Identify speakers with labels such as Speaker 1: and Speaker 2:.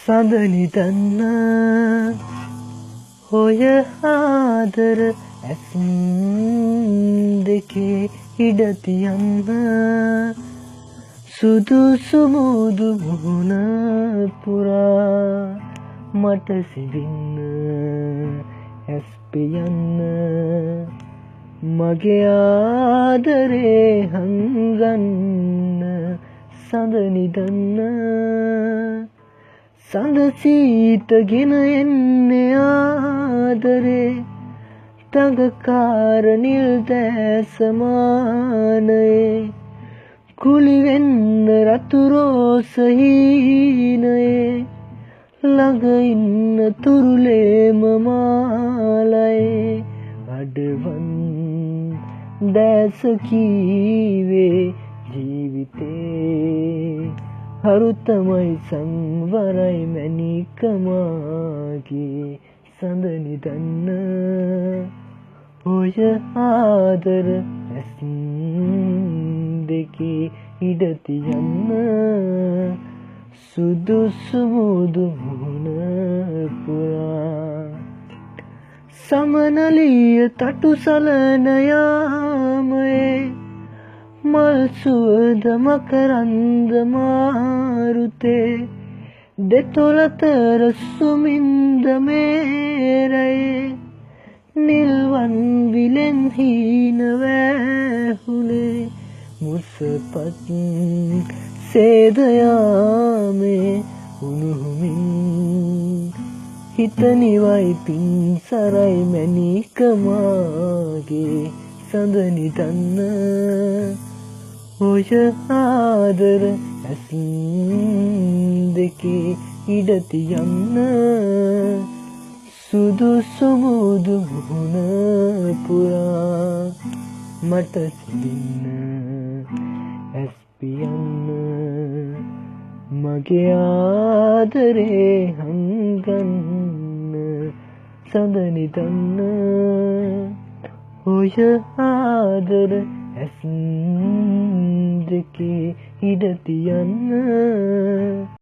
Speaker 1: සඳනි දන්න හොය ආදර ඇස් දෙකේ ඉඩ තියන්න සුදුසු මුදු මුහුණ පුරා මට සිරින්න ඇස් පියන්න මගේ ආදරේ හංගන්න සඳනි දන්න සඳ සීතගෙන එන්නේ ආදරේ තඟකාර නිල් දැසමානයේ කුලි වෙන්න රතු රෝස හීනයේ ළඟ ඉන්න තුරුලේම මාලයේ අඩවන් දැස කීවේ ජීවිතේ හරුතමයි සංවරයි මැණිකමාගේ සඳනි දන්න ඔය ආදර ඇස් දෙකේ ඉඩ තියන්න සුදුසු මුදු මුහුණ පුරා සමනලිය තටු සලන යාමයේ මල් සුවඳ මකරන්ද මාරුතේ දෙතොලතර සුමින්ද මේරයේ නිල්වන් විලෙන් හීන වැහුනේ මුසපත් සේදයාමේ උණුහුමින් හිත නිවයි පින්සරයි මැණිකමාගේ සඳනි දන්න ඔය ආදර ඇස් දෙකේ ඉඩ තියන්න සුදුසු මුදු මුහුණ පුරා මට සිරින්න ඇස් පියන්න මගේ ආදරේ හංගන්න සඳනි දන්න ඔය ආදර ඇස් දෙකේ ඉඩ තියන්න